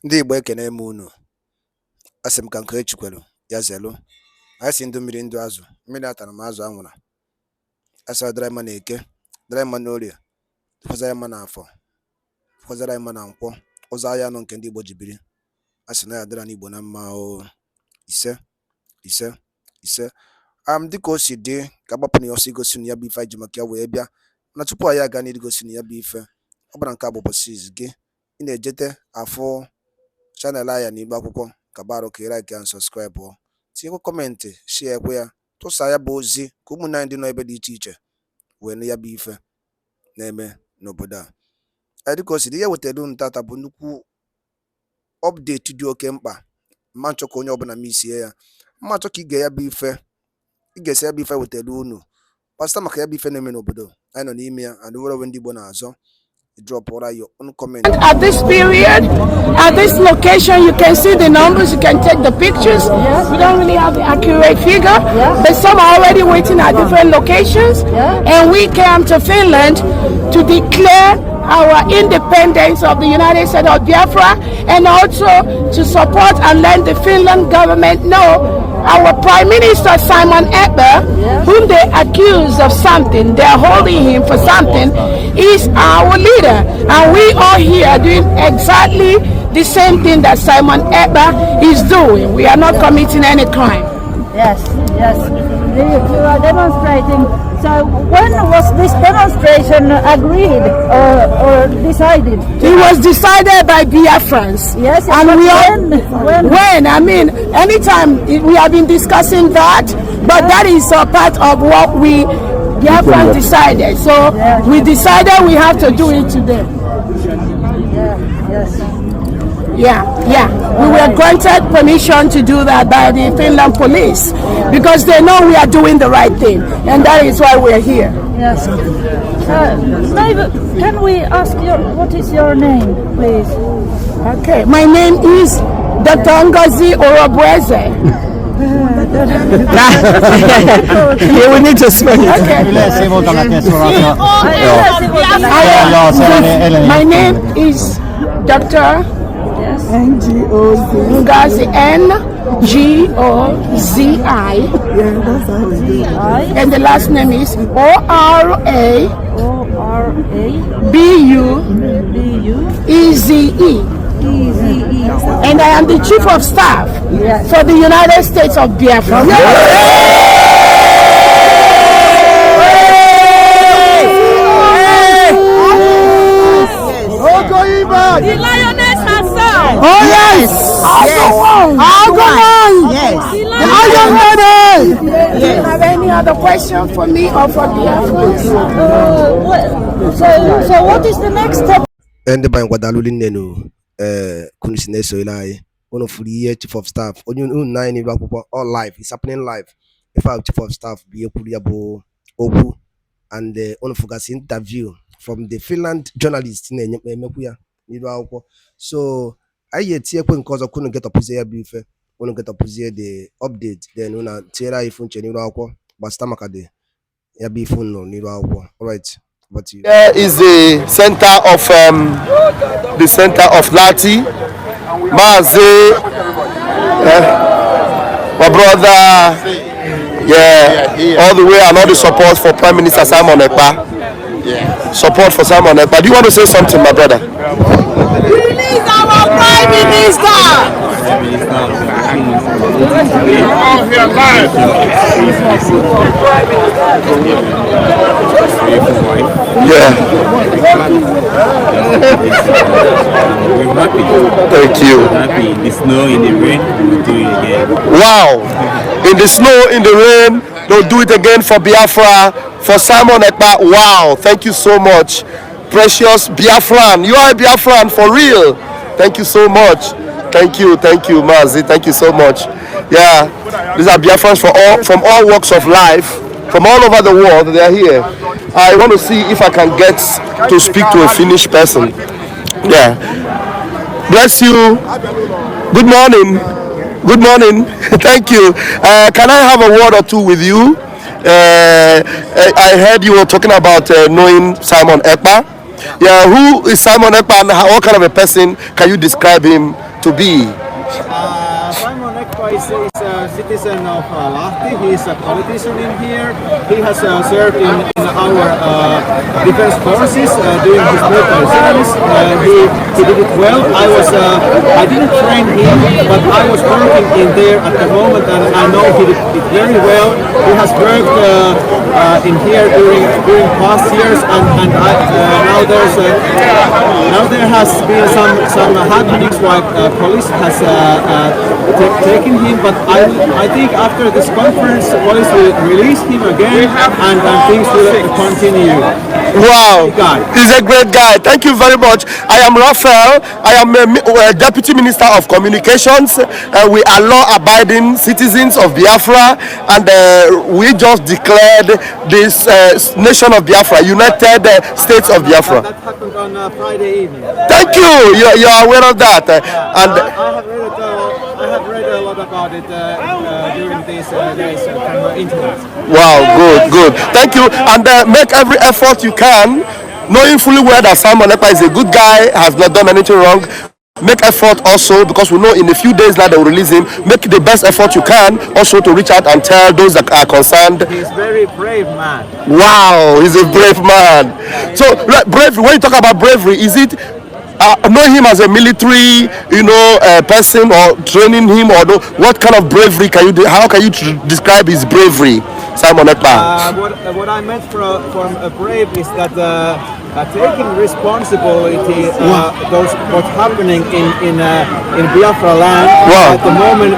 Ndị Igbo ekene m unu. Asị m ka nke echikwelu ya zelu. Anyị si ndụ mmiri ndụ azụ. Mmiri atara m azụ anwụra. Asị ọ dịrị mma na eke, dịrị mma n'orie, fọzara mma n'afọ, fọzara mma na nkwọ, ụzọ ahịa anọ nke ndị Igbo ji biri. Asị na ya dịra n'Igbo na mma o. Ise, ise, ise. Dịka o si dị ka agbapụ na ya ọsọ igosi na ya bụ ife anyị ji maka ya wee bịa. Na tupu anyị aga n'igosi na ya bụ ife, ọ bụla nke agbụbọsị gị ị na-ejete afọ channel aya n'Igbo akwụkwọ ka baro ka like and subscribe o. Tinyekwa kọmentị, share ekwe ya, tụsa ya bụ ozi ka ụmụnne anyị dị n'ebe dị iche iche wee na ya bụ ife na-eme n'obodo a. Dịka o si dị, ihe wetara unu tata bụ nnukwu update dị oke mkpa. Mma nchọ ka onye ọbụla misie ya, mma nchọ ka ị ga-ya bụ ife, ị ga-esi ya bụ ife wetara unu pasta maka ya bụ ife na-eme n'obodo anyị nọ n'ime ya. And were ndị Igbo na-azọ, drop your own comment. At this period, at this location, you can see the numbers, you can take the pictures. We don't really have the accurate figure, but some are already waiting at different locations. And we came to Finland to declare our independence of the United States of Biafra, and also to support and let the Finland government know our Prime Minister Simon Ekpa, whom they accuse of something, they're holding him for something, is our leader. And we are here doing exactly the same thing that Simon Ekpa is doing. We are not committing any crime. Yes, yes. You are demonstrating. So when was this demonstration agreed or decided? It was decided by Biafrans. Yes, and we when? I mean, anytime we have been discussing that, but that is a part of what we Biafrans decided. So we decided we have to do it today. Yes. Yeah. We were granted permission to do that by the Finland police because they know we are doing the right thing, and that is why we are here. Yes. Can we ask what is your name, please? Okay, my name is Dr. Ngozi Orobweze. Yeah, we need to spell it. Okay. My name is Dr. Ngozi, Ngozi, and the last name is Orabueze. And I am the Chief of Staff for the United States of Biafra. The lioness herself. Oh yes! Do you have any other question for me or for Biafrans? So what is the next step? Ndị banyị kwadalụ nnenu kunisi na-eso ile anyị unu furu ihe Chief of Staff onye unu na anyị n'Igbo akwụkwọ all live, it's happening live. If our Chief of Staff bụ ihe kwuru ya bụ okwu, and unu fugasi interview from the Finland journalist na-emekwu ya n'Igbo akwụkwọ. So anyị etinyekwe nke ọzọ kunu get up ya bụ ife, unu get up the update, then unu tinyere anyị ifu nche n'Igbo akwụkwọ gbasịta maka the ya bụ ife unu n'Igbo akwụkwọ. All right. There is the center of Lati, Mazi, my brother, all the way, and all the support for Prime Minister Simon Ekpa. Support for Simon Ekpa. Do you want to say something, my brother? Release our Prime Minister. We're happy. Thank you. We're happy. In the snow, in the rain, we'll do it again. Wow. In the snow, in the rain, they'll do it again for Biafra, for Simon Ekpa. Wow. Thank you so much. Precious Biafran. You are a Biafran for real. Thank you so much. Thank you, Mazi. Thank you so much. Yeah, these are Biafrans from all walks of life, from all over the world. They are here. I want to see if I can get to speak to a Finnish person. Yeah. Bless you. Good morning. Good morning. Thank you. Can I have a word or two with you? I heard you were talking about knowing Simon Ekpa. Yeah, who is Simon Ekpa and what kind of a person can you describe him to be? Simon Ekpa is a citizen of Lahti. He is a politician in here. He has served in our defense forces doing his military service. He did it well. I didn't train him, but I was working in there at the moment, and I know he did it very well. He has worked in here during past years, and now there has been some happenings like police has taken him, but I think after this conference, police will release him again, and things will continue. Wow, he's a great guy. Thank you very much. I am Raphael. I am a Deputy Minister of Communications. We are law-abiding citizens of Biafra, and we just declared this nation of Biafra, United States of Biafra. That happened on Friday evening. Thank you. You are aware of that. And I have read a lot about it during these days from internet. wow, good. Thank you. And make every effort you can, knowing fully well that Simon Ekpa is a good guy, has not done anything wrong. Make effort also, because we know in a few days now they will release him. Make the best effort you can also to reach out and tell those that are concerned. He's a very brave man. Wow, he's a brave man. So bravery, when you talk about bravery, is it know him as a military, person, or training him, or what kind of bravery can you do? How can you describe his bravery, Simon Ekpa? What I meant from brave is that taking responsibility those what's happening in Biafra land. Wow. At the moment,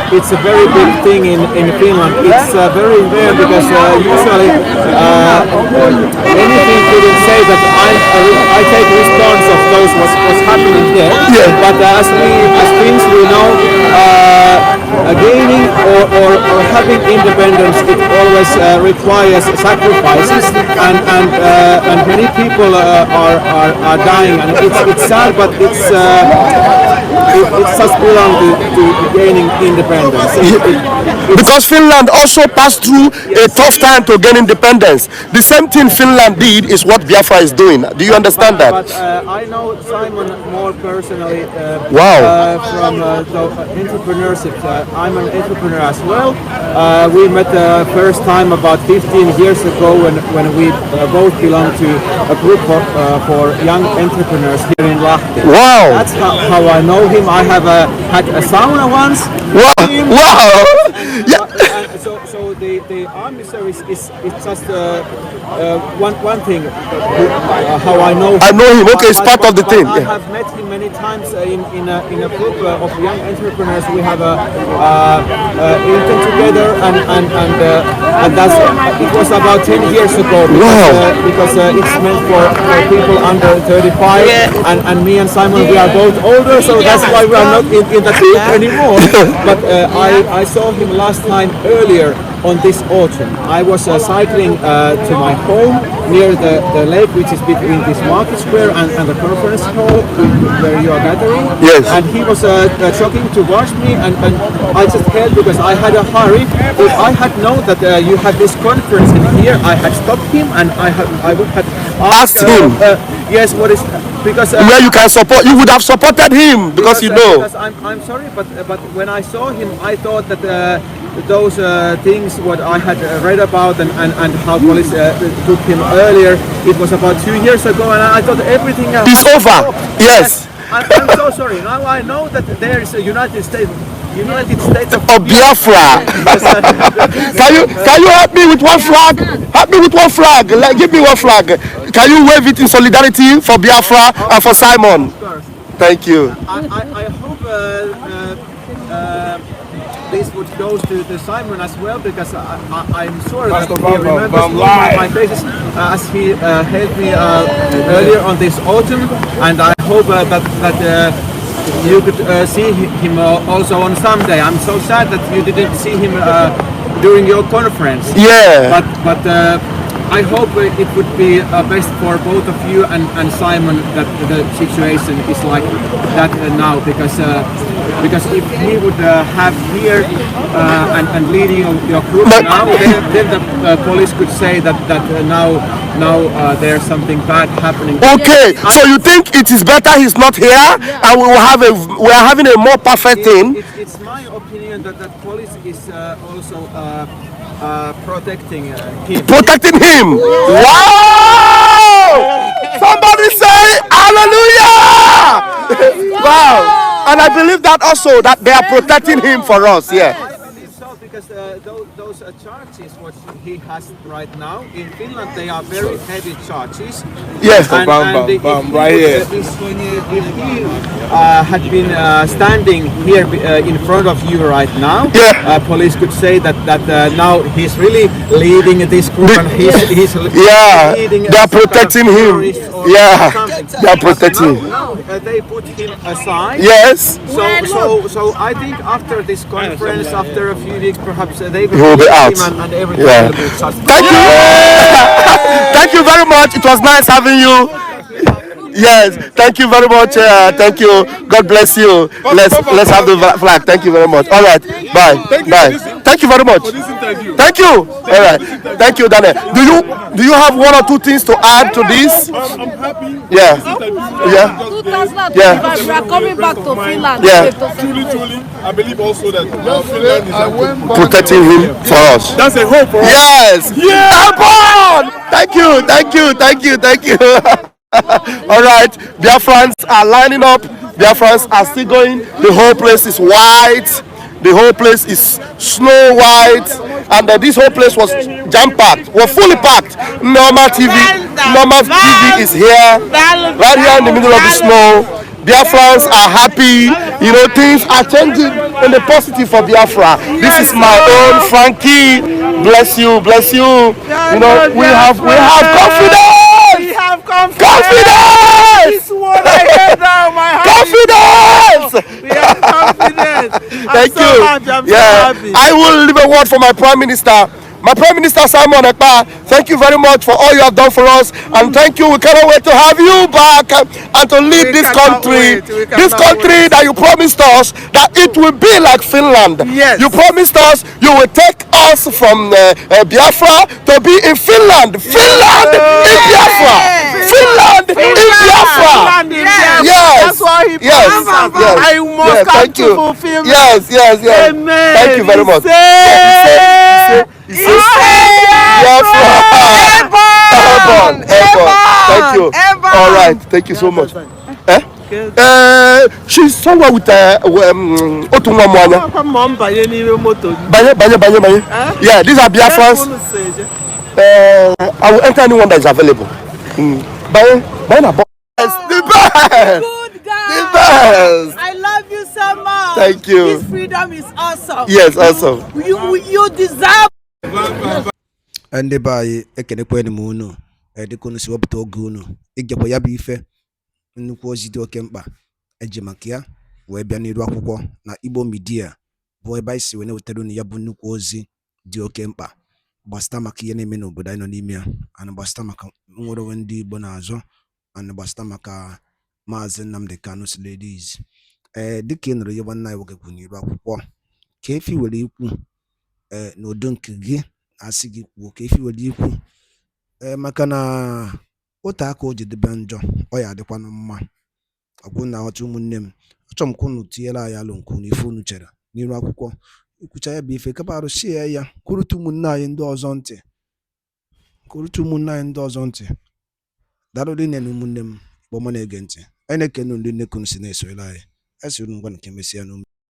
it's a very big thing in Finland. It's very rare because usually anything couldn't say that I take response of those what's happening here. Yeah. But as things we know, gaining or having independence, it always requires sacrifices, and many people are dying, and it's sad, but it's just belong to gaining independence. Because Finland also passed through a tough time to gain independence. The same thing Finland did is what Biafra is doing. Do you understand that? But I know Simon more personally. Wow. From entrepreneurship. I'm an entrepreneur as well. We met the first time about 15 years ago when we both belong to a group for young entrepreneurs here in Lahti. Wow. That's how I know him. I have had a sauna once. Wow. Yeah. So the army service is just one thing. How I know him. I know him. Okay, it's part of the thing. I have met him many times in a group of young entrepreneurs. We have eaten together, and that's it was about 10 years ago. Because it's meant for people under 35, and me and Simon, we are both older, so that's why we are not in that group anymore. But I saw him last time earlier on this autumn. I was cycling to my home near the lake, which is between this market square and the conference hall where you are gathering. Yes. And he was jogging towards me, and I just held because I had a hurry. If I had known that you had this conference in here, I had stopped him, and I would have asked him. Yes, what is because where you can support, you would have supported him because you know. Because I'm sorry, but when I saw him, I thought that those things what I had read about and how police took him earlier, it was about 2 years ago, and I thought everything else is over. Yes. I'm so sorry. Now I know that there is a United States of Biafra. Can you help me with one flag? Help me with one flag. Like, give me one flag. Can you wave it in solidarity for Biafra and for Simon? Of course. Thank you. I hope this would go to Simon as well, because I'm sure that he remembers my faces as he helped me earlier on this autumn, and I hope that you could see him also on Sunday. I'm so sad that you didn't see him during your conference. Yeah. But I hope it would be best for both of you and Simon that the situation is like that now, because if he would have here and leading your group now, then the police could say that now now there's something bad happening. Okay, so you think it is better he's not here, and we are having a more perfect thing? It's my opinion that police is also protecting him. Protecting him. Wow! Somebody say hallelujah! Wow! And I believe that also that they are protecting him for us. Yeah. I believe so because those charges what he has right now in Finland, they are very heavy charges. Yes. And Right here. If he had been standing here in front of you right now, police could say that now he's really leading this group and he's leading. They are protecting him. Yeah, they are protecting him. Now they put him aside. Yes. So I think after this conference, after a few weeks, perhaps they will be out. And everything Yeah. will be shut. Thank you. Thank you very much. It was nice having you. Yes, thank you very much. Thank you. God bless you. Let's have the flag. Thank you very much. All right. Bye. Bye. Thank you very much. Thank you. All right. Thank you, Daniel. Do you have one or two things to add to this? I'm happy. Yeah. Yeah. 2025, Yeah. we are coming back to Finland. Yeah. Truly, I believe also that Finland is Protecting him for us. That's a hope for us. Yes. Yeah. Come on. Thank you. Thank you. Thank you. Thank you. All right, Biafrans are lining up. Biafrans are still going. The whole place is white. The whole place is snow white, and this whole place was jam-packed, was fully packed. Normal TV is here, right here in the middle of the snow. Biafrans are happy. You know, things are changing in the positive for Biafra. This is my own Frankie. Bless you, bless you. You know, we have confidence. We have Confidence! This is what I heard now, my heart. Confidence! We have confidence. Thank so you. Happy. I'm Yeah, so happy. I will leave a word for my Prime Minister. My Prime Minister Simon Ekpa, thank you very much for all you have done for us, and thank you. We cannot wait to have you back and to lead this country. This country that you promised us that it will be like Finland. Yes. You promised us you will take us from Biafra to be in Finland. Finland in Biafra. Finland in Biafra. Yes. That's why he Yes. promised us. Yes. I must Yes. come Thank to you. fulfill. Yes. Amen. Thank you very much. Airborne. Thank you. All right. Thank you so much. She's somewhere with Otunwamwana. Banye. Yeah, these are Biafrans. I will enter anyone that is available. Banye. The best. Good guy. The best. I love you so much. Thank you. This freedom is awesome. Yes, awesome. You deserve. Ndị be anyị ekenekwa m unu dịka unu si wepụta oge unu ịgekwa ya bụ ife nnukwu ozi dị oke mkpa eji maka ya wee bịa n'iru akwụkwọ na Igbo Media bụ ebe anyị si wee na-wetara unu ya bụ nnukwu ozi dị oke mkpa gbasịta maka ihe na-eme n'obodo anyị nọ n'ime ya, ana gbasịta maka nnwere onwe ndị Igbo na-azọ, ana gbasịta maka Maazị Nnamdi Kanu Ladies. Dịka ị nụrụ ihe nwanne anyị nwoke kwuru n'iru akwụkwọ ka efi were ikwu n'udo nke gị asị gị kwuo ka efi were ikwu maka na otu aka o jedebe njọ ọ ya adịkwanụ mma. Ọkwụ na aghọta ụmụnne m, achọrọ m ka unu tinyere anyị alụ nke unu ife unu chere n'iru akwụkwọ ikwucha ya bụ ife kapa arụsie ya kwurute ụmụnne anyị ndị ọzọ ntị daalụ dị na ụmụnne m kpọmọ na-ege ntị anyị na-ekene ndị nnekunu si na-esoyere anyị siri ngwa nke mesịa n'ume